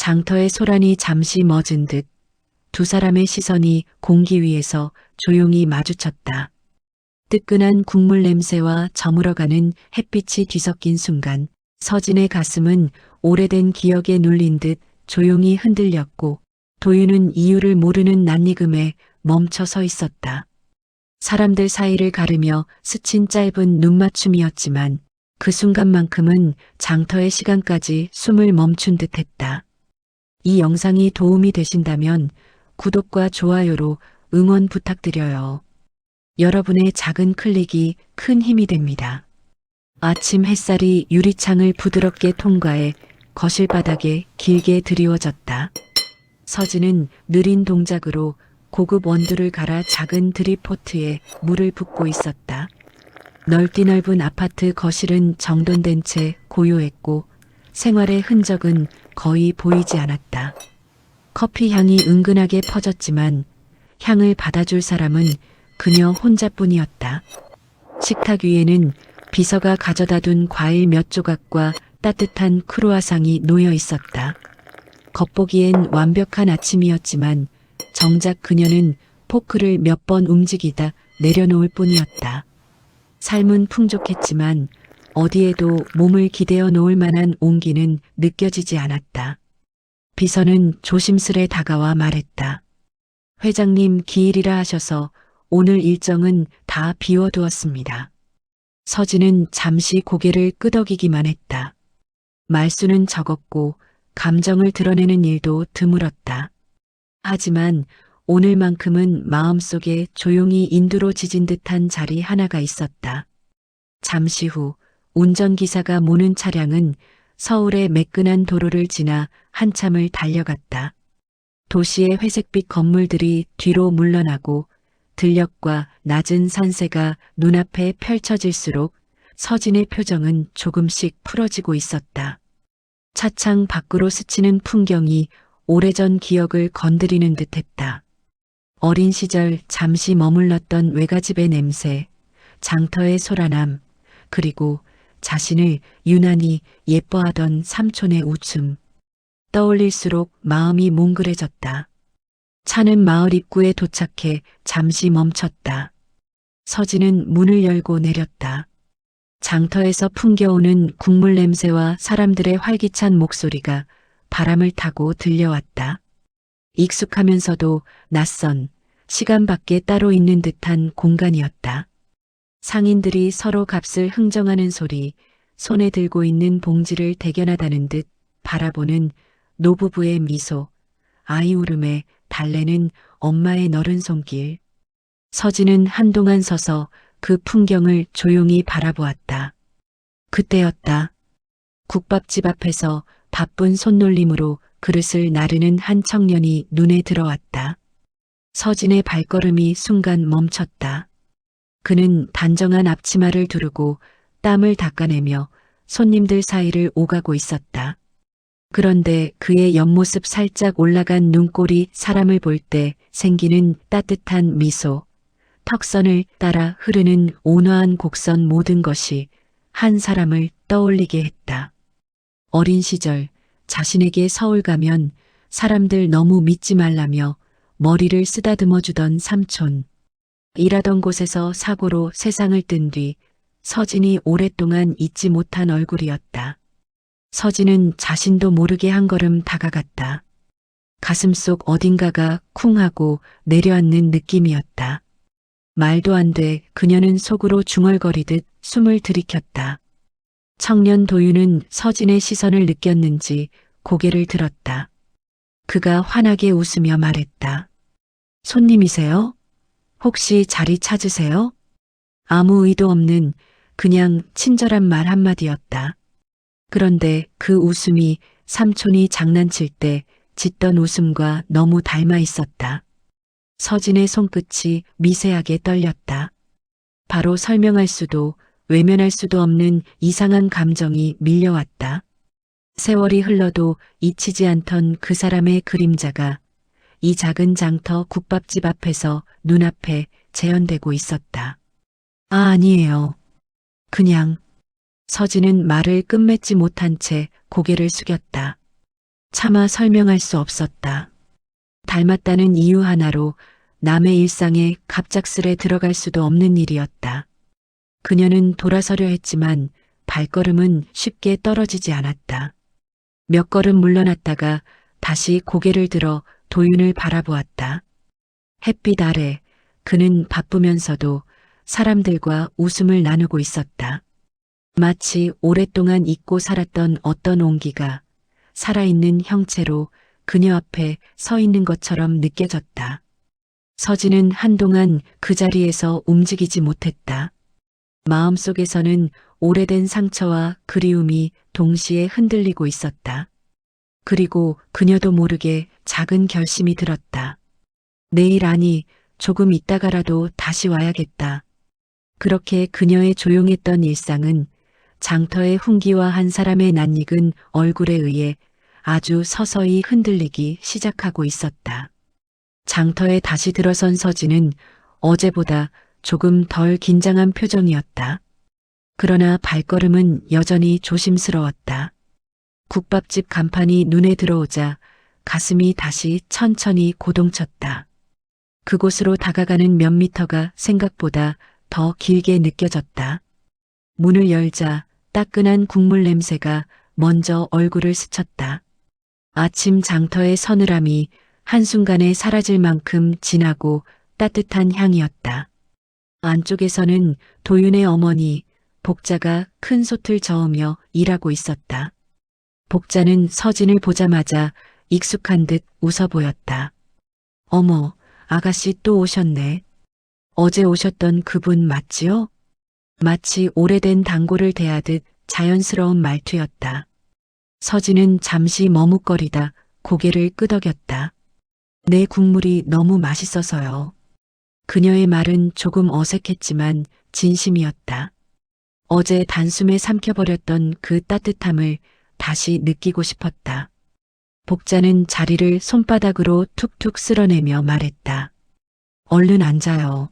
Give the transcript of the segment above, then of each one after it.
장터의 소란이 잠시 멎은 듯 두 사람의 시선이 공기 위에서 조용히 마주쳤다. 뜨끈한 국물 냄새와 저물어가는 햇빛이 뒤섞인 순간 서진의 가슴은 오래된 기억에 눌린 듯 조용히 흔들렸고 도윤은 이유를 모르는 낯익음에 멈춰 서 있었다. 사람들 사이를 가르며 스친 짧은 눈맞춤이었지만 그 순간만큼은 장터의 시간까지 숨을 멈춘 듯했다. 이 영상이 도움이 되신다면 구독과 좋아요로 응원 부탁드려요. 여러분의 작은 클릭이 큰 힘이 됩니다. 아침 햇살이 유리창을 부드럽게 통과해 거실 바닥에 길게 드리워졌다. 서진은 느린 동작으로 고급 원두를 갈아 작은 드립포트에 물을 붓고 있었다. 넓디 넓은 아파트 거실은 정돈된 채 고요했고 생활의 흔적은 거의 보이지 않았다. 커피 향이 은근하게 퍼졌지만 향을 받아줄 사람은 그녀 혼자뿐이었다. 식탁 위에는 비서가 가져다 둔 과일 몇 조각과 따뜻한 크루아상이 놓여 있었다. 겉보기엔 완벽한 아침이었지만 정작 그녀는 포크를 몇 번 움직이다 내려놓을 뿐이었다. 삶은 풍족했지만 어디에도 몸을 기대어 놓을 만한 온기는 느껴지지 않았다. 비서는 조심스레 다가와 말했다. 회장님 기일이라 하셔서 오늘 일정은 다 비워두었습니다. 서진은 잠시 고개를 끄덕이기만 했다. 말수는 적었고 감정을 드러내는 일도 드물었다. 하지만 오늘만큼은 마음속에 조용히 인두로 지진 듯한 자리 하나가 있었다. 잠시 후 운전기사가 모는 차량은 서울의 매끈한 도로를 지나 한참을 달려갔다. 도시의 회색빛 건물들이 뒤로 물러나고 들녘과 낮은 산세가 눈앞에 펼쳐질수록 서진의 표정은 조금씩 풀어지고 있었다. 차창 밖으로 스치는 풍경이 오래전 기억을 건드리는 듯했다. 어린 시절 잠시 머물렀던 외갓집의 냄새, 장터의 소란함, 그리고 자신을 유난히 예뻐하던 삼촌의 웃음. 떠올릴수록 마음이 몽글해졌다. 차는 마을 입구에 도착해 잠시 멈췄다. 서진은 문을 열고 내렸다. 장터에서 풍겨오는 국물 냄새와 사람들의 활기찬 목소리가 바람을 타고 들려왔다. 익숙하면서도 낯선 시간 밖에 따로 있는 듯한 공간이었다. 상인들이 서로 값을 흥정하는 소리, 손에 들고 있는 봉지를 대견하다는 듯 바라보는 노부부의 미소, 아이 울음에 달래는 엄마의 너른 손길. 서진은 한동안 서서 그 풍경을 조용히 바라보았다. 그때였다. 국밥집 앞에서 바쁜 손놀림으로 그릇을 나르는 한 청년이 눈에 들어왔다. 서진의 발걸음이 순간 멈췄다. 그는 단정한 앞치마를 두르고 땀을 닦아내며 손님들 사이를 오가고 있었다. 그런데 그의 옆모습 살짝 올라간 눈꼬리 사람을 볼 때 생기는 따뜻한 미소, 턱선을 따라 흐르는 온화한 곡선 모든 것이 한 사람을 떠올리게 했다. 어린 시절 자신에게 서울 가면 사람들 너무 믿지 말라며 머리를 쓰다듬어 주던 삼촌. 일하던 곳에서 사고로 세상을 뜬 뒤 서진이 오랫동안 잊지 못한 얼굴이었다. 서진은 자신도 모르게 한 걸음 다가갔다. 가슴속 어딘가가 쿵하고 내려앉는 느낌이었다. 말도 안 돼 그녀는 속으로 중얼거리듯 숨을 들이켰다. 청년 도윤은 서진의 시선을 느꼈는지 고개를 들었다. 그가 환하게 웃으며 말했다. 손님이세요? 혹시 자리 찾으세요? 아무 의도 없는 그냥 친절한 말 한마디였다. 그런데 그 웃음이 삼촌이 장난칠 때 짓던 웃음과 너무 닮아 있었다. 서진의 손끝이 미세하게 떨렸다. 바로 설명할 수도 외면할 수도 없는 이상한 감정이 밀려왔다. 세월이 흘러도 잊히지 않던 그 사람의 그림자가 이 작은 장터 국밥집 앞에서 눈앞에 재현되고 있었다. 아, 아니에요. 그냥. 서진은 말을 끝맺지 못한 채 고개를 숙였다. 차마 설명할 수 없었다. 닮았다는 이유 하나로 남의 일상에 갑작스레 들어갈 수도 없는 일이었다. 그녀는 돌아서려 했지만 발걸음은 쉽게 떨어지지 않았다. 몇 걸음 물러났다가 다시 고개를 들어 도윤을 바라보았다. 햇빛 아래 그는 바쁘면서도 사람들과 웃음을 나누고 있었다. 마치 오랫동안 잊고 살았던 어떤 온기가 살아있는 형체로 그녀 앞에 서 있는 것처럼 느껴졌다. 서진은 한동안 그 자리에서 움직이지 못했다. 마음속에서는 오래된 상처와 그리움이 동시에 흔들리고 있었다. 그리고 그녀도 모르게 작은 결심이 들었다. 내일 아니 조금 있다가라도 다시 와야겠다. 그렇게 그녀의 조용했던 일상은 장터의 훈기와 사람의 낯익은 얼굴에 의해 아주 서서히 흔들리기 시작하고 있었다. 장터에 다시 들어선 서진은 어제보다 조금 덜 긴장한 표정이었다. 그러나 발걸음은 여전히 조심스러웠다. 국밥집 간판이 눈에 들어오자 가슴이 다시 천천히 고동쳤다. 그곳으로 다가가는 몇 미터가 생각보다 더 길게 느껴졌다. 문을 열자 따끈한 국물 냄새가 먼저 얼굴을 스쳤다. 아침 장터의 서늘함이 한순간에 사라질 만큼 진하고 따뜻한 향이었다. 안쪽에서는 도윤의 어머니 복자가 큰 솥을 저으며 일하고 있었다. 복자는 서진을 보자마자 익숙한 듯 웃어 보였다. 어머, 아가씨 또 오셨네. 어제 오셨던 그분 맞지요? 마치 오래된 단골을 대하듯 자연스러운 말투였다. 서진은 잠시 머뭇거리다 고개를 끄덕였다. 내 국물이 너무 맛있어서요. 그녀의 말은 조금 어색했지만 진심이었다. 어제 단숨에 삼켜버렸던 그 따뜻함을 다시 느끼고 싶었다. 복자는 자리를 손바닥으로 툭툭 쓸어내며 말했다. 얼른 앉아요.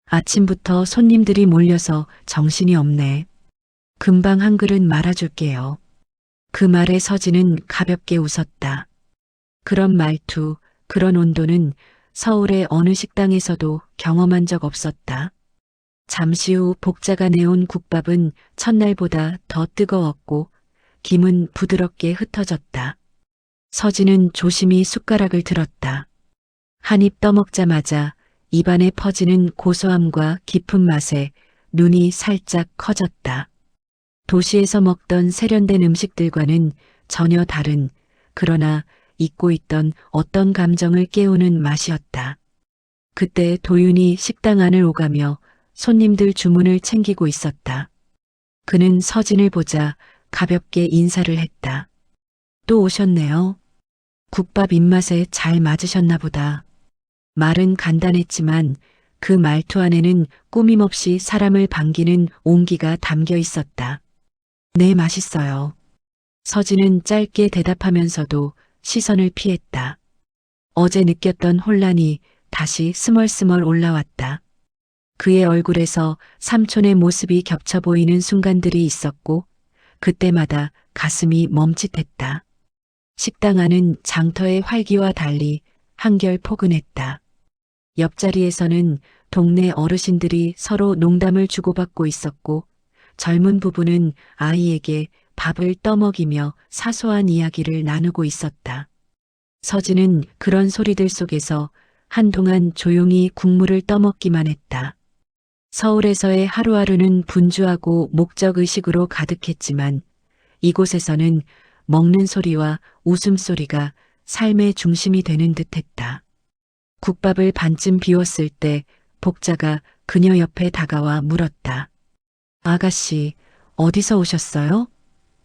아침부터 손님들이 몰려서 정신이 없네. 금방 한 그릇 말아줄게요. 그 말에 서진은 가볍게 웃었다. 그런 말투, 그런 온도는 서울의 어느 식당에서도 경험한 적 없었다. 잠시 후 복자가 내온 국밥은 첫날보다 더 뜨거웠고 김은 부드럽게 흩어졌다. 서진은 조심히 숟가락을 들었다. 한 입 떠먹자마자 입안에 퍼지는 고소함과 깊은 맛에 눈이 살짝 커졌다. 도시에서 먹던 세련된 음식들과는 전혀 다른, 그러나 잊고 있던 어떤 감정을 깨우는 맛이었다. 그때 도윤이 식당 안을 오가며 손님들 주문을 챙기고 있었다. 그는 서진을 보자 가볍게 인사를 했다. 또 오셨네요. 국밥 입맛에 잘 맞으셨나 보다. 말은 간단했지만 그 말투 안에는 꾸밈없이 사람을 반기는 온기가 담겨 있었다. 네, 맛있어요. 서진은 짧게 대답하면서도 시선을 피했다. 어제 느꼈던 혼란이 다시 스멀스멀 올라왔다. 그의 얼굴에서 삼촌의 모습이 겹쳐 보이는 순간들이 있었고 그때마다 가슴이 멈칫했다. 식당 안은 장터의 활기와 달리 한결 포근했다. 옆자리에서는 동네 어르신들이 서로 농담을 주고받고 있었고 젊은 부부는 아이에게 밥을 떠먹이며 사소한 이야기를 나누고 있었다. 서진은 그런 소리들 속에서 한동안 조용히 국물을 떠먹기만 했다. 서울에서의 하루하루는 분주하고 목적의식으로 가득했지만 이곳에서는 먹는 소리와 웃음소리가 삶의 중심이 되는 듯했다. 국밥을 반쯤 비웠을 때 복자가 그녀 옆에 다가와 물었다. 아가씨, 어디서 오셨어요?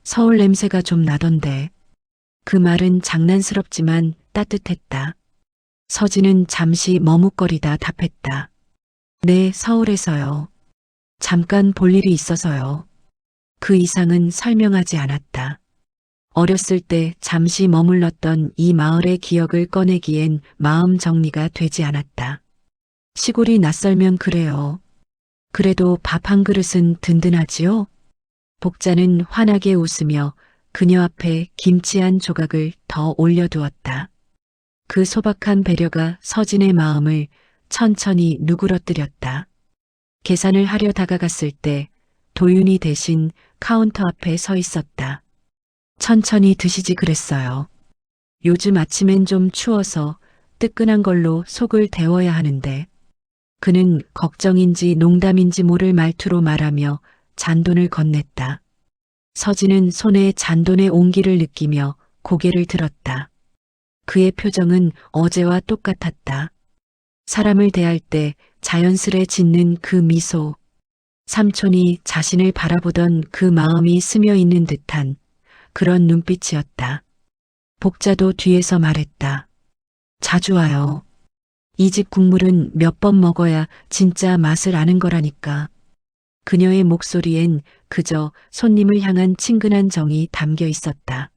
서울 냄새가 좀 나던데. 그 말은 장난스럽지만 따뜻했다. 서진은 잠시 머뭇거리다 답했다. 네, 서울에서요. 잠깐 볼 일이 있어서요. 그 이상은 설명하지 않았다. 어렸을 때 잠시 머물렀던 이 마을의 기억을 꺼내기엔 마음 정리가 되지 않았다. 시골이 낯설면 그래요. 그래도 밥 한 그릇은 든든하지요? 복자는 환하게 웃으며 그녀 앞에 김치 한 조각을 더 올려두었다. 그 소박한 배려가 서진의 마음을 천천히 누그러뜨렸다. 계산을 하려 다가갔을 때 도윤이 대신 카운터 앞에 서 있었다. 천천히 드시지 그랬어요. 요즘 아침엔 좀 추워서 뜨끈한 걸로 속을 데워야 하는데. 그는 걱정인지 농담인지 모를 말투로 말하며 잔돈을 건넸다. 서진은 손에 잔돈의 온기를 느끼며 고개를 들었다. 그의 표정은 어제와 똑같았다. 사람을 대할 때 자연스레 짓는 그 미소, 삼촌이 자신을 바라보던 그 마음이 스며 있는 듯한 그런 눈빛이었다. 복자도 뒤에서 말했다. 자주 와요. 이 집 국물은 몇 번 먹어야 진짜 맛을 아는 거라니까. 그녀의 목소리엔 그저 손님을 향한 친근한 정이 담겨 있었다.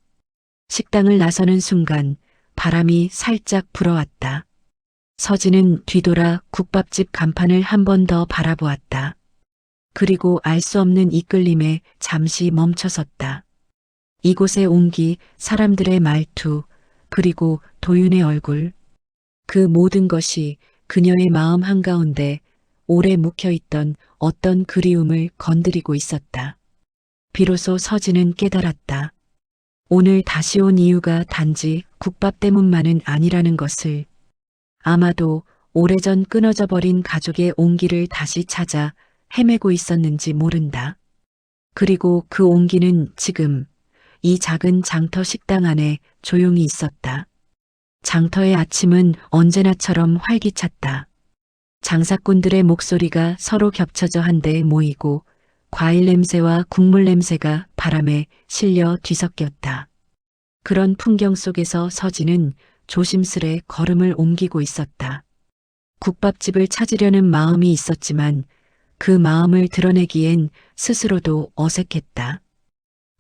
식당을 나서는 순간 바람이 살짝 불어왔다. 서진은 뒤돌아 국밥집 간판을 한 번 더 바라보았다. 그리고 알 수 없는 이끌림에 잠시 멈춰섰다. 이곳의 온기, 사람들의 말투, 그리고 도윤의 얼굴. 그 모든 것이 그녀의 마음 한가운데 오래 묵혀있던 어떤 그리움을 건드리고 있었다. 비로소 서진은 깨달았다. 오늘 다시 온 이유가 단지 국밥 때문만은 아니라는 것을. 아마도 오래전 끊어져 버린 가족의 온기를 다시 찾아 헤매고 있었는지 모른다. 그리고 그 온기는 지금 이 작은 장터 식당 안에 조용히 있었다. 장터의 아침은 언제나처럼 활기찼다. 장사꾼들의 목소리가 서로 겹쳐져 한데 모이고 과일 냄새와 국물 냄새가 바람에 실려 뒤섞였다. 그런 풍경 속에서 서진은 조심스레 걸음을 옮기고 있었다. 국밥집을 찾으려는 마음이 있었지만 그 마음을 드러내기엔 스스로도 어색했다.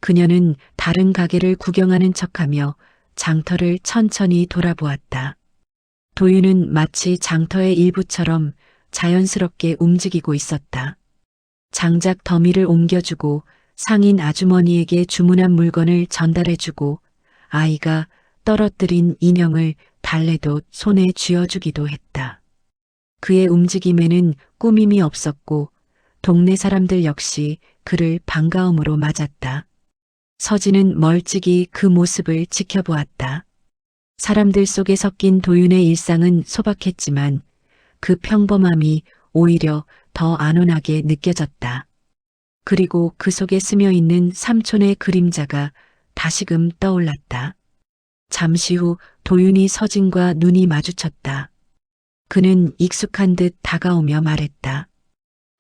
그녀는 다른 가게를 구경하는 척하며 장터를 천천히 돌아보았다. 도윤은 마치 장터의 일부처럼 자연스럽게 움직이고 있었다. 장작 더미를 옮겨주고 상인 아주머니에게 주문한 물건을 전달해주고 아이가 떨어뜨린 인형을 달래도 손에 쥐어주기도 했다. 그의 움직임에는 꾸밈이 없었고 동네 사람들 역시 그를 반가움으로 맞았다. 서진은 멀찍이 그 모습을 지켜보았다. 사람들 속에 섞인 도윤의 일상은 소박했지만 그 평범함이 오히려 더 안온하게 느껴졌다. 그리고 그 속에 스며 있는 삼촌의 그림자가 다시금 떠올랐다. 잠시 후 도윤이 서진과 눈이 마주쳤다. 그는 익숙한 듯 다가오며 말했다.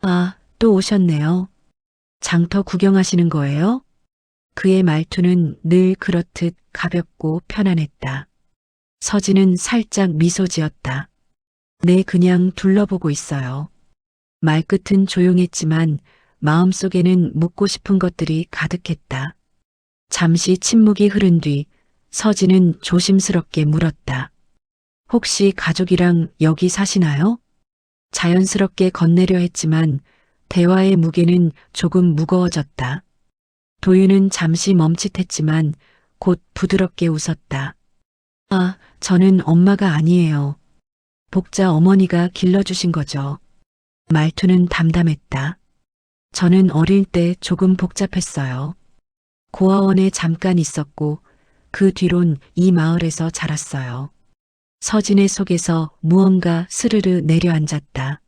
아, 또 오셨네요. 장터 구경하시는 거예요? 그의 말투는 늘 그렇듯 가볍고 편안했다. 서진은 살짝 미소 지었다. 네, 그냥 둘러보고 있어요. 말끝은 조용했지만 마음속에는 묻고 싶은 것들이 가득했다. 잠시 침묵이 흐른 뒤 서진은 조심스럽게 물었다. 혹시 가족이랑 여기 사시나요? 자연스럽게 건네려 했지만 대화의 무게는 조금 무거워졌다. 도윤은 잠시 멈칫했지만 곧 부드럽게 웃었다. 아, 저는 엄마가 아니에요. 복자 어머니가 길러주신 거죠. 말투는 담담했다. 저는 어릴 때 조금 복잡했어요. 고아원에 잠깐 있었고 그 뒤론 이 마을에서 자랐어요. 서진의 속에서 무언가 스르르 내려앉았다.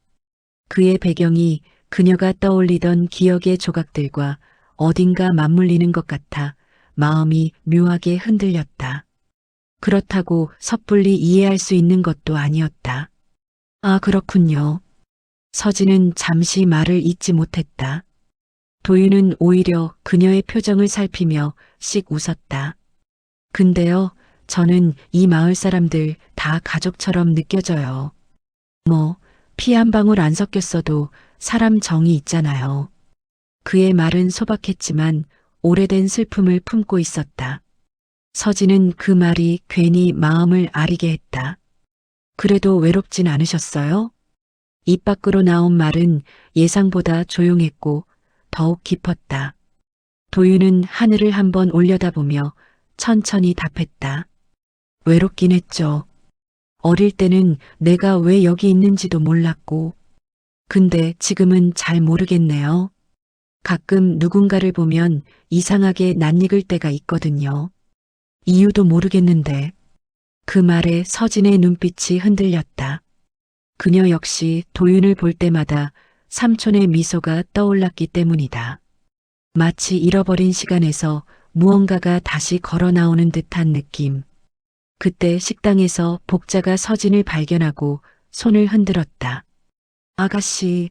그의 배경이 그녀가 떠올리던 기억의 조각들과 어딘가 맞물리는 것 같아 마음이 묘하게 흔들렸다. 그렇다고 섣불리 이해할 수 있는 것도 아니었다. 아, 그렇군요. 서진은 잠시 말을 잇지 못했다. 도윤은 오히려 그녀의 표정을 살피며 씩 웃었다. 근데요, 저는 이 마을 사람들 다 가족처럼 느껴져요. 뭐, 피 한 방울 안 섞였어도 사람 정이 있잖아요. 그의 말은 소박했지만 오래된 슬픔을 품고 있었다. 서진은 그 말이 괜히 마음을 아리게 했다. 그래도 외롭진 않으셨어요? 입 밖으로 나온 말은 예상보다 조용했고 더욱 깊었다. 도윤은 하늘을 한번 올려다보며 천천히 답했다. 외롭긴 했죠. 어릴 때는 내가 왜 여기 있는지도 몰랐고, 근데 지금은 잘 모르겠네요. 가끔 누군가를 보면 이상하게 낯익을 때가 있거든요. 이유도 모르겠는데. 그 말에 서진의 눈빛이 흔들렸다. 그녀 역시 도윤을 볼 때마다 삼촌의 미소가 떠올랐기 때문이다. 마치 잃어버린 시간에서 무언가가 다시 걸어 나오는 듯한 느낌. 그때 식당에서 복자가 서진을 발견하고 손을 흔들었다. 아가씨,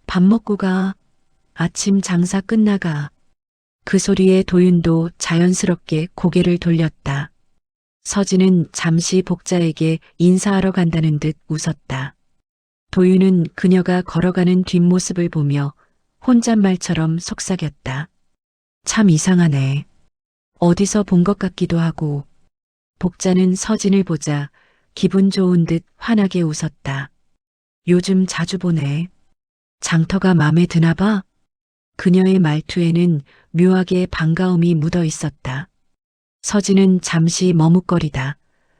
밥 먹고 가. 아침 장사 끝나가. 그 소리에 도윤도 자연스럽게 고개를 돌렸다. 서진은 잠시 복자에게 인사하러 간다는 듯 웃었다. 도윤은 그녀가 걸어가는 뒷모습을 보며 혼잣말처럼 속삭였다. 참 이상하네. 어디서 본 것 같기도 하고. 복자는 서진을 보자 기분 좋은 듯 환하게 웃었다. 요즘 자주 보네. 장터가 맘에 드나 봐? 그녀의 말투에는 묘하게 반가움이 묻어 있었다. 서진은 잠시 머뭇거리다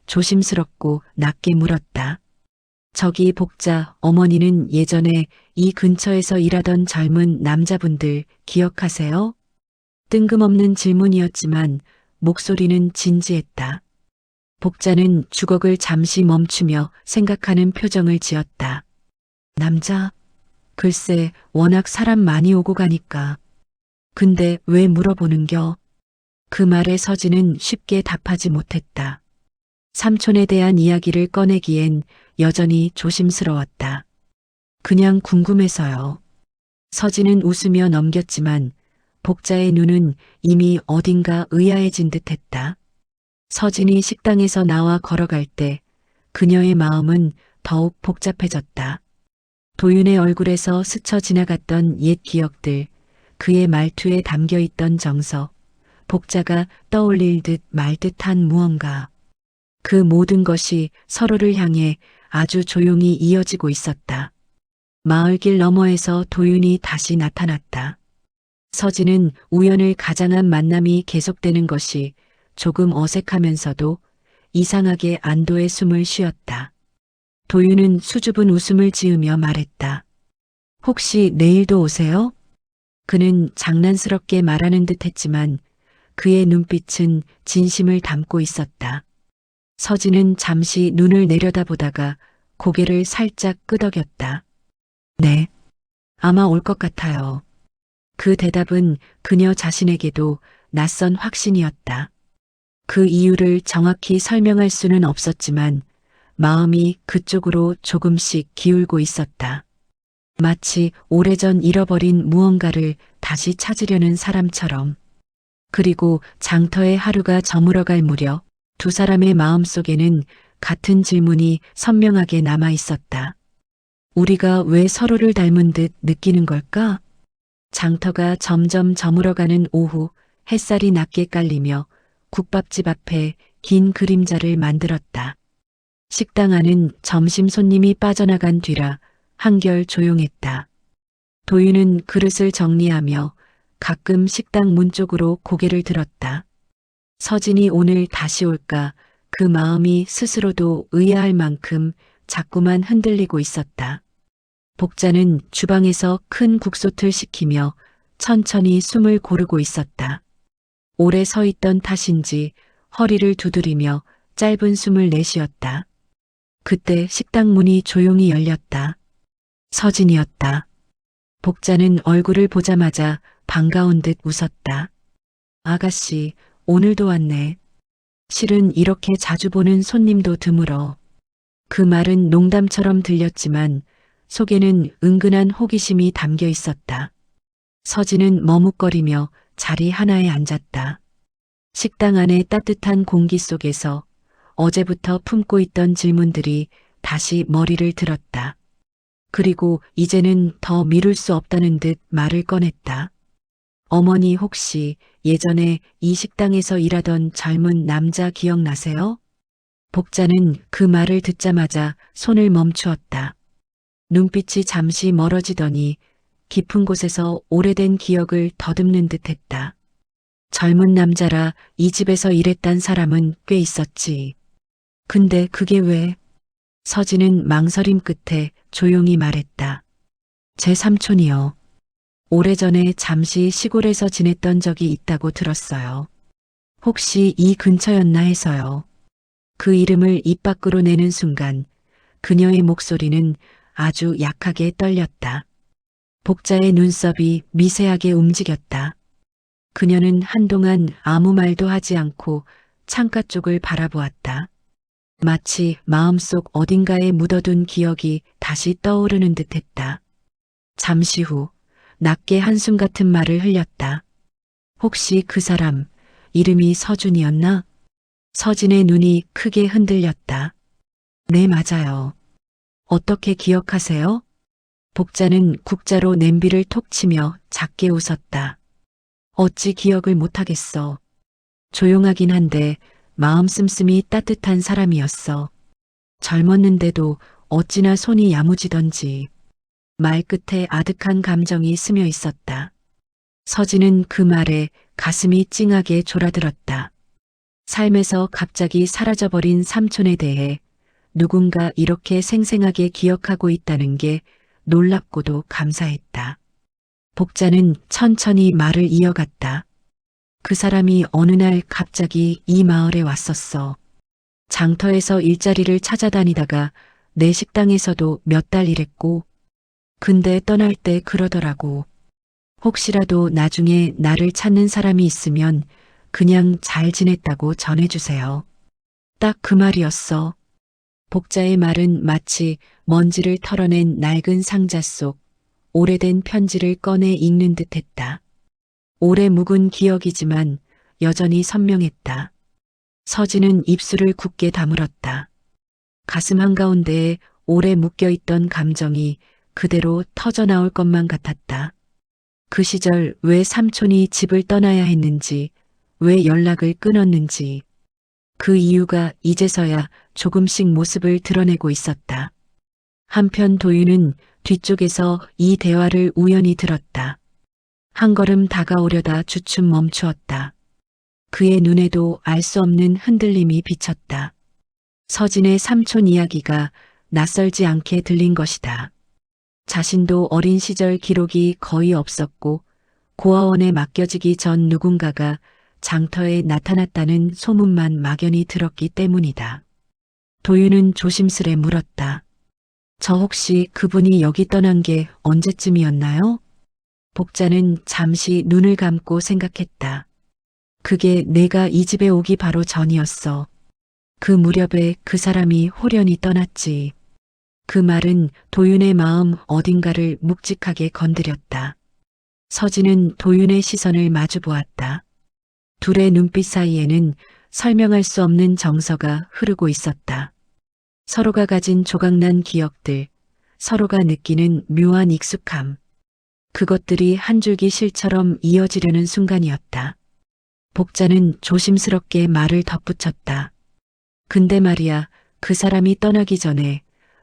조심스럽고 낮게 물었다. 저기 복자 어머니는 예전에 이 근처에서 일하던 젊은 남자분들 기억하세요? 뜬금없는 질문이었지만 목소리는 진지했다. 복자는 주걱을 잠시 멈추며 생각하는 표정을 지었다. 남자? 글쎄, 워낙 사람 많이 오고 가니까. 근데 왜 물어보는겨? 그 말에 서진은 쉽게 답하지 못했다. 삼촌에 대한 이야기를 꺼내기엔 여전히 조심스러웠다. 그냥 궁금해서요. 서진은 웃으며 넘겼지만 복자의 눈은 이미 어딘가 의아해진 듯했다. 서진이 식당에서 나와 걸어갈 때 그녀의 마음은 더욱 복잡해졌다. 도윤의 얼굴에서 스쳐 지나갔던 옛 기억들, 그의 말투에 담겨있던 정서, 복자가 떠올릴 듯 말 듯한 무언가. 그 모든 것이 서로를 향해 아주 조용히 이어지고 있었다. 마을길 너머에서 도윤이 다시 나타났다. 서진은 우연을 가장한 만남이 계속되는 것이 조금 어색하면서도 이상하게 안도의 숨을 쉬었다. 도윤은 수줍은 웃음을 지으며 말했다. 혹시 내일도 오세요? 그는 장난스럽게 말하는 듯 했지만 그의 눈빛은 진심을 담고 있었다. 서진은 잠시 눈을 내려다보다가 고개를 살짝 끄덕였다. 네, 아마 올 것 같아요. 그 대답은 그녀 자신에게도 낯선 확신이었다. 그 이유를 정확히 설명할 수는 없었지만 마음이 그쪽으로 조금씩 기울고 있었다. 마치 오래전 잃어버린 무언가를 다시 찾으려는 사람처럼. 그리고 장터의 하루가 저물어갈 무렵 두 사람의 마음속에는 같은 질문이 선명하게 남아 있었다. 우리가 왜 서로를 닮은 듯 느끼는 걸까? 장터가 점점 저물어가는 오후 햇살이 낮게 깔리며 국밥집 앞에 긴 그림자를 만들었다. 식당 안은 점심 손님이 빠져나간 뒤라 한결 조용했다. 도윤은 그릇을 정리하며 가끔 식당 문 쪽으로 고개를 들었다. 서진이 오늘 다시 올까 그 마음이 스스로도 의아할 만큼 자꾸만 흔들리고 있었다. 복자는 주방에서 큰 국솥을 식히며 천천히 숨을 고르고 있었다. 오래 서 있던 탓인지 허리를 두드리며 짧은 숨을 내쉬었다. 그때 식당 문이 조용히 열렸다. 서진이었다. 복자는 얼굴을 보자마자 반가운 듯 웃었다. 아가씨, 오늘도 왔네. 실은 이렇게 자주 보는 손님도 드물어. 그 말은 농담처럼 들렸지만 속에는 은근한 호기심이 담겨 있었다. 서진은 머뭇거리며 자리 하나에 앉았다. 식당 안의 따뜻한 공기 속에서 어제부터 품고 있던 질문들이 다시 머리를 들었다. 그리고 이제는 더 미룰 수 없다는 듯 말을 꺼냈다. 어머니 혹시 예전에 이 식당에서 일하던 젊은 남자 기억나세요? 복자는 그 말을 듣자마자 손을 멈추었다. 눈빛이 잠시 멀어지더니 깊은 곳에서 오래된 기억을 더듬는 듯 했다. 젊은 남자라 이 집에서 일했단 사람은 꽤 있었지. 근데 그게 왜? 서진은 망설임 끝에 조용히 말했다. 제 삼촌이요. 오래전에 잠시 시골에서 지냈던 적이 있다고 들었어요. 혹시 이 근처였나 해서요. 그 이름을 입 밖으로 내는 순간 그녀의 목소리는 아주 약하게 떨렸다. 복자의 눈썹이 미세하게 움직였다. 그녀는 한동안 아무 말도 하지 않고 창가 쪽을 바라보았다. 마치 마음속 어딘가에 묻어둔 기억이 다시 떠오르는 듯했다. 잠시 후 낮게 한숨 같은 말을 흘렸다. 혹시 그 사람 이름이 서준이었나? 서진의 눈이 크게 흔들렸다. 네, 맞아요. 어떻게 기억하세요? 복자는 국자로 냄비를 톡 치며 작게 웃었다. 어찌 기억을 못하겠어. 조용하긴 한데 마음 씀씀이 따뜻한 사람이었어. 젊었는데도 어찌나 손이 야무지던지. 말 끝에 아득한 감정이 스며 있었다. 서진은 그 말에 가슴이 찡하게 졸아들었다. 삶에서 갑자기 사라져버린 삼촌에 대해 누군가 이렇게 생생하게 기억하고 있다는 게 놀랍고도 감사했다. 복자는 천천히 말을 이어갔다. 그 사람이 어느 날 갑자기 이 마을에 왔었어. 장터에서 일자리를 찾아다니다가 내 식당에서도 몇 달 일했고, 근데 떠날 때 그러더라고. 혹시라도 나중에 나를 찾는 사람이 있으면 그냥 잘 지냈다고 전해주세요. 딱 그 말이었어. 복자의 말은 마치 먼지를 털어낸 낡은 상자 속 오래된 편지를 꺼내 읽는 듯했다. 오래 묵은 기억이지만 여전히 선명했다. 서진은 입술을 굳게 다물었다. 가슴 한가운데에 오래 묶여있던 감정이 그대로 터져나올 것만 같았다. 그 시절 왜 삼촌이 집을 떠나야 했는지, 왜 연락을 끊었는지, 그 이유가 이제서야 조금씩 모습을 드러내고 있었다. 한편 도윤은 뒤쪽에서 이 대화를 우연히 들었다. 한 걸음 다가오려다 주춤 멈추었다. 그의 눈에도 알 수 없는 흔들림이 비쳤다. 서진의 삼촌 이야기가 낯설지 않게 들린 것이다. 자신도 어린 시절 기록이 거의 없었고 고아원에 맡겨지기 전 누군가가 장터에 나타났다는 소문만 막연히 들었기 때문이다. 도윤은 조심스레 물었다. 저 혹시 그분이 여기 떠난 게 언제쯤이었나요? 복자는 잠시 눈을 감고 생각했다. 그게 내가 이 집에 오기 바로 전이었어. 그 무렵에 그 사람이 홀연히 떠났지. 그 말은 도윤의 마음 어딘가를 묵직하게 건드렸다. 서진은 도윤의 시선을 마주 보았다. 둘의 눈빛 사이에는 설명할 수 없는 정서가 흐르고 있었다. 서로가 가진 조각난 기억들, 서로가 느끼는 묘한 익숙함. 그것들이 한 줄기 실처럼 이어지려는 순간이었다. 복자는 조심스럽게 말을 덧붙였다. 근데 말이야, 그 사람이 떠나기 전에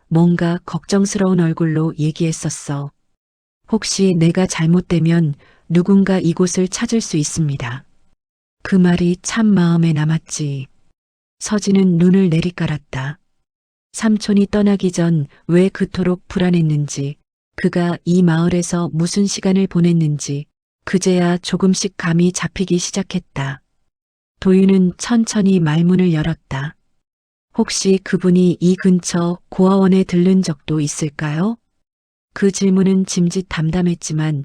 뭔가 걱정스러운 얼굴로 얘기했었어. 혹시 내가 잘못되면 누군가 이곳을 찾을 수 있습니다. 그 말이 참 마음에 남았지. 서진은 눈을 내리깔았다. 삼촌이 떠나기 전 왜 그토록 불안했는지, 그가 이 마을에서 무슨 시간을 보냈는지, 그제야 조금씩 감이 잡히기 시작했다. 도윤은 천천히 말문을 열었다. 혹시 그분이 이 근처 고아원에 들른 적도 있을까요? 그 질문은 짐짓 담담했지만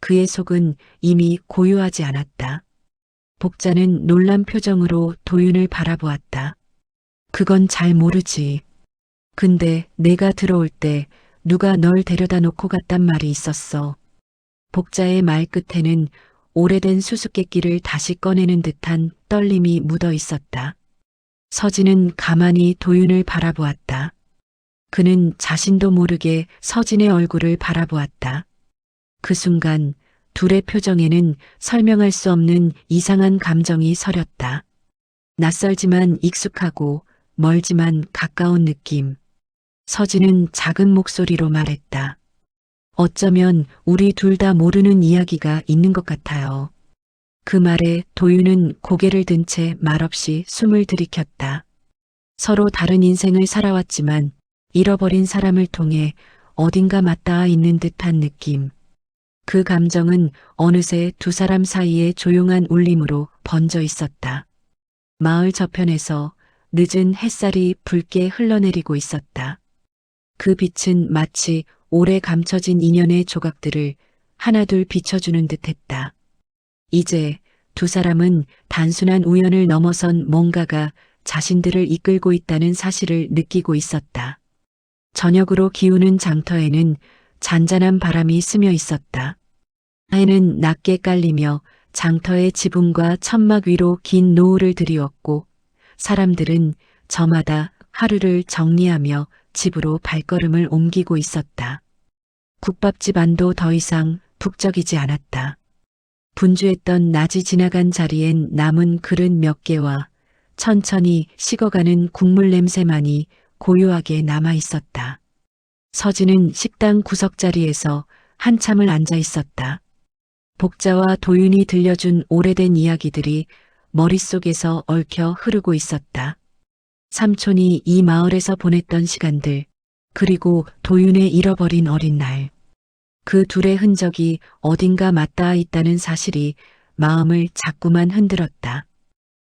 그의 속은 이미 고요하지 않았다. 복자는 놀란 표정으로 도윤을 바라보았다. 그건 잘 모르지. 근데 내가 들어올 때 누가 널 데려다 놓고 갔단 말이 있었어. 복자의 말 끝에는 오래된 수수께끼를 다시 꺼내는 듯한 떨림이 묻어 있었다. 서진은 가만히 도윤을 바라보았다. 그는 자신도 모르게 서진의 얼굴을 바라보았다. 그 순간 둘의 표정에는 설명할 수 없는 이상한 감정이 서렸다. 낯설지만 익숙하고 멀지만 가까운 느낌. 서진은 작은 목소리로 말했다. 어쩌면 우리 둘 다 모르는 이야기가 있는 것 같아요. 그 말에 도윤은 고개를 든 채 말없이 숨을 들이켰다. 서로 다른 인생을 살아왔지만 잃어버린 사람을 통해 어딘가 맞닿아 있는 듯한 느낌. 그 감정은 어느새 두 사람 사이에 조용한 울림으로 번져 있었다. 마을 저편에서 늦은 햇살이 붉게 흘러내리고 있었다. 그 빛은 마치 오래 감춰진 인연의 조각들을 하나둘 비춰주는 듯했다. 이제 두 사람은 단순한 우연을 넘어선 뭔가가 자신들을 이끌고 있다는 사실을 느끼고 있었다. 저녁으로 기우는 장터에는 잔잔한 바람이 스며 있었다. 해는 낮게 깔리며 장터의 지붕과 천막 위로 긴 노을을 드리웠고 사람들은 저마다 하루를 정리하며 집으로 발걸음을 옮기고 있었다. 국밥집 안도 더 이상 북적이지 않았다. 분주했던 낮이 지나간 자리엔 남은 그릇 몇 개와 천천히 식어가는 국물 냄새만이 고요하게 남아 있었다. 서진은 식당 구석자리에서 한참을 앉아 있었다. 복자와 도윤이 들려준 오래된 이야기들이 머릿속에서 얽혀 흐르고 있었다. 삼촌이 이 마을에서 보냈던 시간들, 그리고 도윤의 잃어버린 어린 날. 그 둘의 흔적이 어딘가 맞닿아 있다는 사실이 마음을 자꾸만 흔들었다.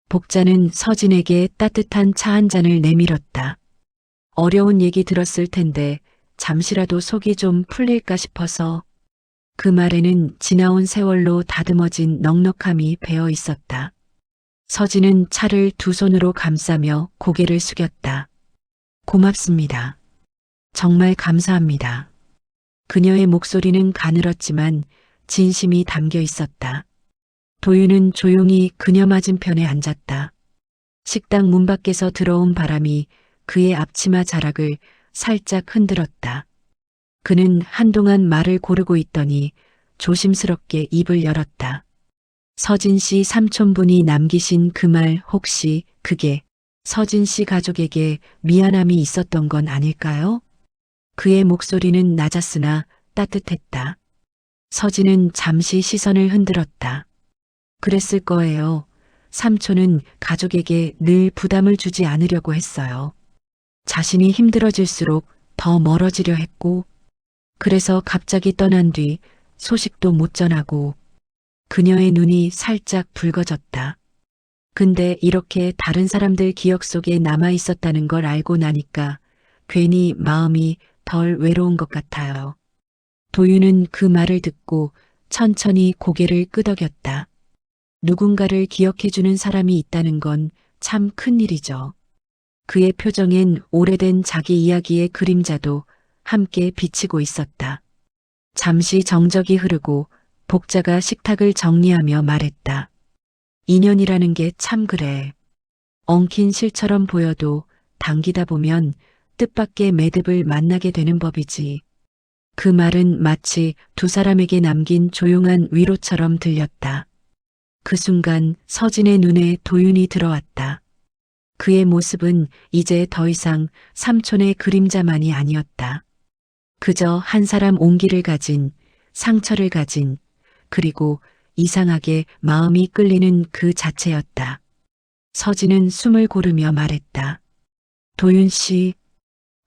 복자는 서진에게 따뜻한 차 한 잔을 내밀었다. 어려운 얘기 들었을 텐데 잠시라도 속이 좀 풀릴까 싶어서. 그 말에는 지나온 세월로 다듬어진 넉넉함이 배어 있었다. 서진은 차를 두 손으로 감싸며 고개를 숙였다. 고맙습니다. 정말 감사합니다. 그녀의 목소리는 가늘었지만 진심이 담겨 있었다. 도윤은 조용히 그녀 맞은편에 앉았다. 식당 문 밖에서 들어온 바람이 그의 앞치마 자락을 살짝 흔들었다. 그는 한동안 말을 고르고 있더니 조심스럽게 입을 열었다. 서진 씨 삼촌분이 남기신 그 말 혹시 그게 서진 씨 가족에게 미안함이 있었던 건 아닐까요? 그의 목소리는 낮았으나 따뜻했다. 서진은 잠시 시선을 흔들었다. 그랬을 거예요. 삼촌은 가족에게 늘 부담을 주지 않으려고 했어요. 자신이 힘들어질수록 더 멀어지려 했고, 그래서 갑자기 떠난 뒤 소식도 못 전하고. 그녀의 눈이 살짝 붉어졌다. 근데 이렇게 다른 사람들 기억 속에 남아 있었다는 걸 알고 나니까 괜히 마음이 덜 외로운 것 같아요. 도윤은 그 말을 듣고 천천히 고개를 끄덕였다. 누군가를 기억해주는 사람이 있다는 건 참 큰일이죠. 그의 표정엔 오래된 자기 이야기의 그림자도 함께 비치고 있었다. 잠시 정적이 흐르고 복자가 식탁을 정리하며 말했다. 인연이라는 게 참 그래. 엉킨 실처럼 보여도 당기다 보면 뜻밖의 매듭을 만나게 되는 법이지. 그 말은 마치 두 사람에게 남긴 조용한 위로처럼 들렸다. 그 순간 서진의 눈에 도윤이 들어왔다. 그의 모습은 이제 더 이상 삼촌의 그림자만이 아니었다. 그저 한 사람 온기를 가진, 상처를 가진, 그리고 이상하게 마음이 끌리는 그 자체였다. 서진은 숨을 고르며 말했다. 도윤 씨,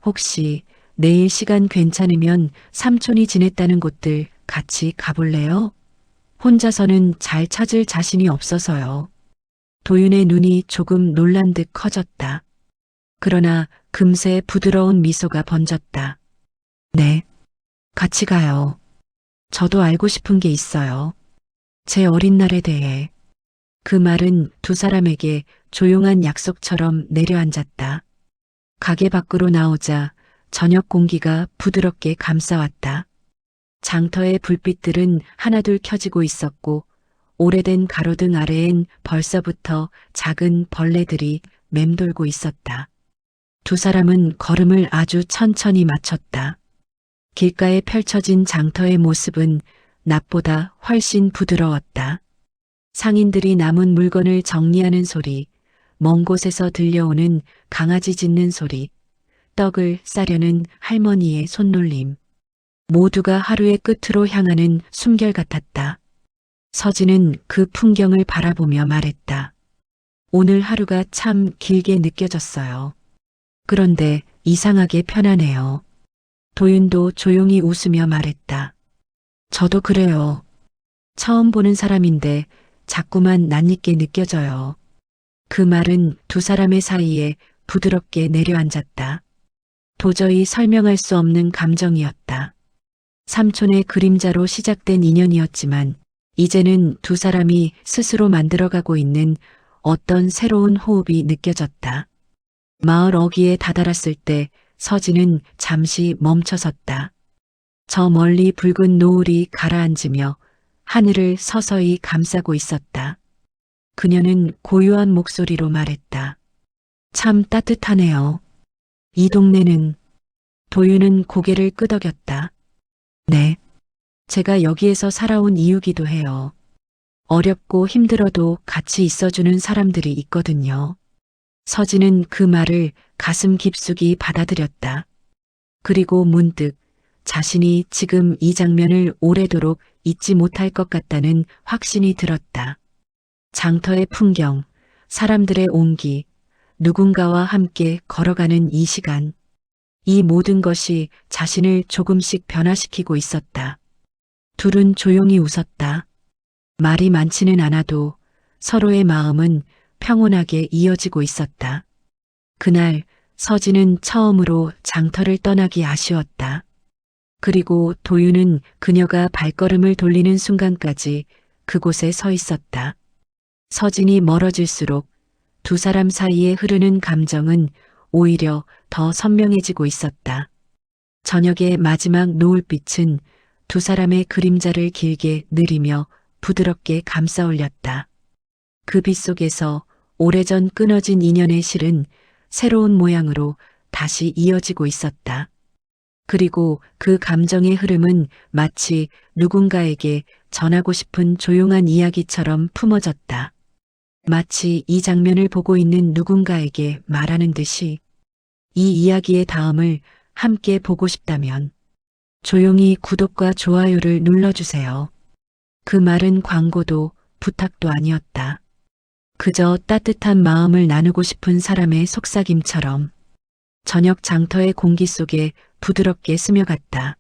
혹시 내일 시간 괜찮으면 삼촌이 지냈다는 곳들 같이 가볼래요? 혼자서는 잘 찾을 자신이 없어서요. 도윤의 눈이 조금 놀란 듯 커졌다. 그러나 금세 부드러운 미소가 번졌다. 네, 같이 가요. 저도 알고 싶은 게 있어요. 제 어린 날에 대해. 그 말은 두 사람에게 조용한 약속처럼 내려앉았다. 가게 밖으로 나오자 저녁 공기가 부드럽게 감싸왔다. 장터의 불빛들은 하나둘 켜지고 있었고 오래된 가로등 아래엔 벌써부터 작은 벌레들이 맴돌고 있었다. 두 사람은 걸음을 아주 천천히 맞췄다. 길가에 펼쳐진 장터의 모습은 낮보다 훨씬 부드러웠다. 상인들이 남은 물건을 정리하는 소리, 먼 곳에서 들려오는 강아지 짖는 소리, 떡을 싸려는 할머니의 손놀림. 모두가 하루의 끝으로 향하는 숨결 같았다. 서진은 그 풍경을 바라보며 말했다. 오늘 하루가 참 길게 느껴졌어요. 그런데 이상하게 편하네요. 도윤도 조용히 웃으며 말했다. 저도 그래요. 처음 보는 사람인데 자꾸만 낯익게 느껴져요. 그 말은 두 사람의 사이에 부드럽게 내려앉았다. 도저히 설명할 수 없는 감정이었다. 삼촌의 그림자로 시작된 인연이었지만 이제는 두 사람이 스스로 만들어가고 있는 어떤 새로운 호흡이 느껴졌다. 마을 어귀에 다다랐을 때 서진은 잠시 멈춰섰다. 저 멀리 붉은 노을이 가라앉으며 하늘을 서서히 감싸고 있었다. 그녀는 고요한 목소리로 말했다. 참 따뜻하네요. 이 동네는. 도윤은 고개를 끄덕였다. 네. 제가 여기에서 살아온 이유기도 해요. 어렵고 힘들어도 같이 있어주는 사람들이 있거든요. 서진은 그 말을 가슴 깊숙이 받아들였다. 그리고 문득 자신이 지금 이 장면을 오래도록 잊지 못할 것 같다는 확신이 들었다. 장터의 풍경, 사람들의 온기, 누군가와 함께 걸어가는 이 시간. 이 모든 것이 자신을 조금씩 변화시키고 있었다. 둘은 조용히 웃었다. 말이 많지는 않아도 서로의 마음은 평온하게 이어지고 있었다. 그날 서진은 처음으로 장터를 떠나기 아쉬웠다. 그리고 도윤은 그녀가 발걸음을 돌리는 순간까지 그곳에 서 있었다. 서진이 멀어질수록 두 사람 사이에 흐르는 감정은 오히려 더 선명해지고 있었다. 저녁의 마지막 노을빛은 두 사람의 그림자를 길게 느리며 부드럽게 감싸 올렸다. 그 빛 속에서 오래전 끊어진 인연의 실은 새로운 모양으로 다시 이어지고 있었다. 그리고 그 감정의 흐름은 마치 누군가에게 전하고 싶은 조용한 이야기처럼 품어졌다. 마치 이 장면을 보고 있는 누군가에게 말하는 듯이 이 이야기의 다음을 함께 보고 싶다면 조용히 구독과 좋아요를 눌러주세요. 그 말은 광고도 부탁도 아니었다. 그저 따뜻한 마음을 나누고 싶은 사람의 속삭임처럼 저녁 장터의 공기 속에 부드럽게 스며갔다.